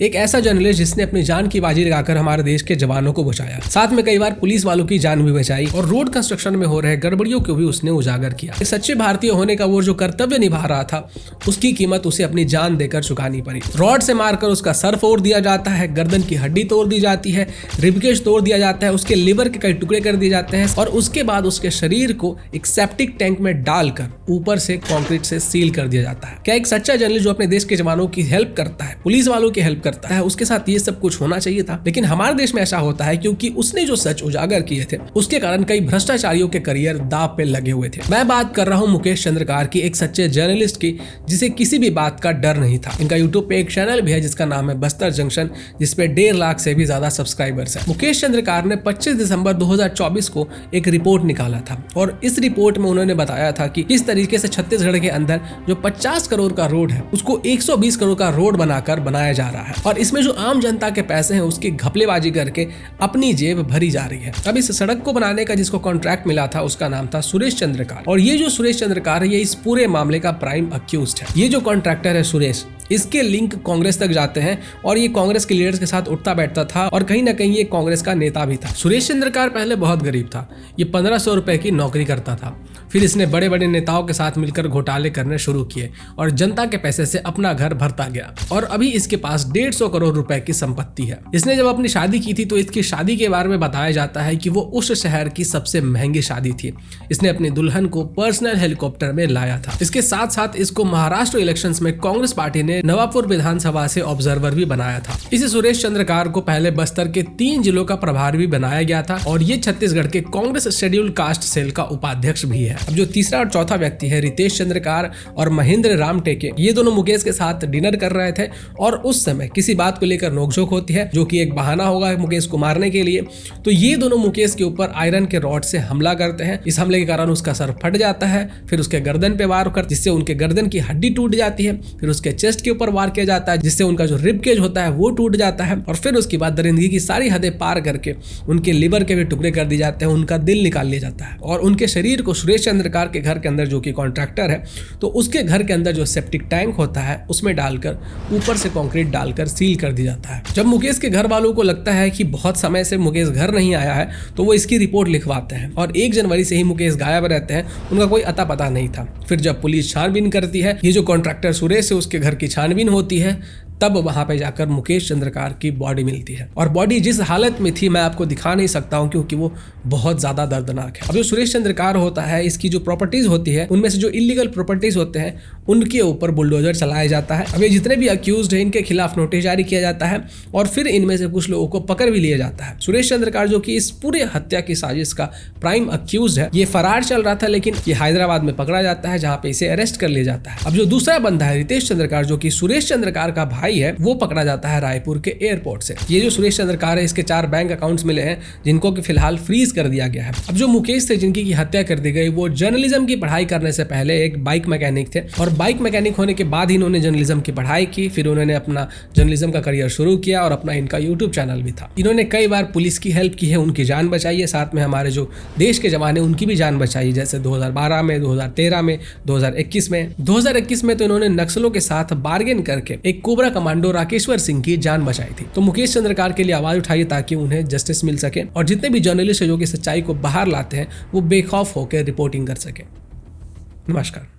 एक ऐसा जर्नलिस्ट जिसने अपनी जान की बाजी लगाकर हमारे देश के जवानों को बचाया, साथ में कई बार पुलिस वालों की जान भी बचाई और रोड कंस्ट्रक्शन में हो रहे गड़बड़ियों को भी उसने उजागर किया। एक सच्चे भारतीय होने का वो जो कर्तव्य निभा रहा था, उसकी कीमत उसे अपनी जान देकर चुकानी पड़ी। रॉड से मारकर उसका सर फोड़ दिया जाता है, गर्दन की हड्डी तोड़ दी जाती है, रिबकेज तोड़ दिया जाता है, उसके लिवर के कई टुकड़े कर दिए जाते हैं और उसके बाद उसके शरीर को एक सेप्टिक टैंक में डालकर ऊपर से कंक्रीट से सील कर दिया जाता है। क्या एक सच्चा जर्नलिस्ट जो अपने देश के जवानों की हेल्प करता है, पुलिस वालों की हेल्प करता है, उसके साथ ये सब कुछ होना चाहिए था? लेकिन हमारे देश में ऐसा होता है क्योंकि उसने जो सच उजागर किए थे, उसके कारण कई भ्रष्टाचारियों के करियर दांव पे लगे हुए थे। मैं बात कर रहा हूं मुकेश चंद्रकार की, एक सच्चे जर्नलिस्ट की जिसे किसी भी बात का डर नहीं था। इनका यूट्यूब पे एक चैनल भी है जिसका नाम है बस्तर जंक्शन, जिसपे 1.5 लाख से भी ज्यादा सब्सक्राइबर्स है। मुकेश चंद्रकार ने 25 दिसंबर 2024 को एक रिपोर्ट निकाला था और इस रिपोर्ट में उन्होंने बताया था कि किस तरीके से छत्तीसगढ़ के अंदर जो 50 करोड़ का रोड है उसको 120 करोड़ का रोड बनाकर बनाया जा रहा है और इसमें जो आम जनता के पैसे हैं उसकी घपलेबाजी करके अपनी जेब भरी जा रही है। अब इस सड़क को बनाने का जिसको कॉन्ट्रैक्ट मिला था उसका नाम था सुरेश चंद्रकार और ये जो सुरेश चंद्रकार है ये इस पूरे मामले का प्राइम अक्यूज्ड है। ये जो कॉन्ट्रैक्टर है सुरेश, इसके लिंक कांग्रेस तक जाते हैं और ये कांग्रेस के लीडर्स के साथ उठता बैठता था और कहीं ना कहीं ये कांग्रेस का नेता भी था। सुरेश चंद्रकार पहले बहुत गरीब था, ये 1500 रुपए की नौकरी करता था। फिर इसने बड़े बड़े नेताओं के साथ मिलकर घोटाले करने शुरू किए और जनता के पैसे से अपना घर भरता गया और अभी इसके पास 150 करोड़ रुपए की संपत्ति है। इसने जब अपनी शादी की थी तो इसकी शादी के बारे में बताया जाता है कि वो उस शहर की सबसे महंगी शादी थी। इसने अपनी दुल्हन को पर्सनल हेलीकॉप्टर में लाया था। इसके साथ साथ इसको महाराष्ट्र इलेक्शंस में कांग्रेस पार्टी ने नवापुर विधानसभा से ऑब्जर्वर भी बनाया था। इस सुरेश चंद्रकार को पहले बस्तर के 3 जिलों का प्रभारी भी बनाया गया था और ये छत्तीसगढ़ के कांग्रेस शेड्यूल्ड कास्ट सेल का उपाध्यक्ष भी है। अब जो तीसरा और चौथा व्यक्ति है रितेश चंद्रकार और महेंद्र राम टेके, ये दोनों मुकेश के साथ डिनर कर रहे थे और उस समय किसी बात को लेकर नोकझोंक होती है जो कि एक बहाना होगा मुकेश को मारने के लिए। तो ये दोनों मुकेश के ऊपर आयरन के रॉड से हमला करते हैं। इस हमले के कारण उसका सर फट जाता है, फिर उसके गर्दन पे वार कर जिससे उनके गर्दन की हड्डी टूट जाती है, फिर उसके चेस्ट के ऊपर वार किया जाता है जिससे उनका जो रिब केज होता है वो टूट जाता है और फिर उसके बाद दरिंदगी की सारी हदें पार करके उनके लिवर के भी टुकड़े कर दिए जाते हैं, उनका दिल निकाल लिया जाता है और उनके शरीर को सुरेश चंद्रकार के घर के अंदर जो कि कॉन्ट्रैक्टर है तो उसके घर के अंदर जो सेप्टिक टैंक होता है उसमें डालकर ऊपर से कंक्रीट डालकर सील कर दिया जाता है। जब मुकेश के घर वालों को लगता है कि बहुत समय से मुकेश घर नहीं आया है तो वो इसकी रिपोर्ट लिखवाते हैं और 1 जनवरी से ही मुकेश गायब रहते हैं, उनका कोई अता पता नहीं था। फिर जब पुलिस छानबीन करती है, ये जो कॉन्ट्रैक्टर सुरेश है उसके घर की छानबीन होती है, तब वहां पे जाकर मुकेश चंद्रकार की बॉडी मिलती है और बॉडी जिस हालत में थी मैं आपको दिखा नहीं सकता हूं क्योंकि वो बहुत ज्यादा दर्दनाक है। अब जो सुरेश चंद्रकार होता है इसकी जो प्रॉपर्टीज होती है उनमें से जो इलीगल प्रॉपर्टीज होते हैं उनके ऊपर बुलडोजर चलाया जाता है। अब ये जितने भी अक्यूज्ड है इनके खिलाफ नोटिस जारी किया जाता है और फिर इनमें से कुछ लोगों को पकड़ भी लिया जाता है। सुरेश चंद्रकार जो कि इस पूरे हत्या की साजिश का प्राइम अक्यूज है, ये फरार चल रहा था लेकिन ये हैदराबाद में पकड़ा जाता है जहाँ पे इसे अरेस्ट कर लिया जाता है। अब जो दूसरा बंदा है रितेश चंद्रकार जो कि सुरेश चंद्रकार का भाई है, वो पकड़ा जाता है रायपुर के एयरपोर्ट से। ये जो सुरेश चंद्रकार है इसके 4 बैंक अकाउंट्स मिले हैं जिनको कि फिलहाल फ्रीज कर दिया गया है। अब जो मुकेश थे जिनकी हत्या कर दी गई वो जर्नलिज्म की पढ़ाई करने से पहले एक बाइक मैकेनिक थे और बाइक मैकेनिक होने के बाद ही इन्होंने जर्नलिज्म की पढ़ाई की। फिर उन्होंने अपना जर्नलिज्म का करियर शुरू किया और अपना इनका यूट्यूब चैनल भी था। इन्होंने कई बार पुलिस की हेल्प की है, उनकी जान बचाई है, साथ में हमारे जो देश के जवान है उनकी भी जान बचाई, जैसे 2012 में, 2013 में, 2021 में। 2021 में तो इन्होंने नक्सलों के साथ बार्गेन करके एक कोबरा कमांडो राकेश्वर सिंह की जान बचाई थी। तो मुकेश चंद्रकार के लिए आवाज उठाइए ताकि उन्हें जस्टिस मिल सके और जितने भी जर्नलिस्ट है जो कि सच्चाई को बाहर लाते हैं वो बेखौफ होकर रिपोर्टिंग कर सके। नमस्कार।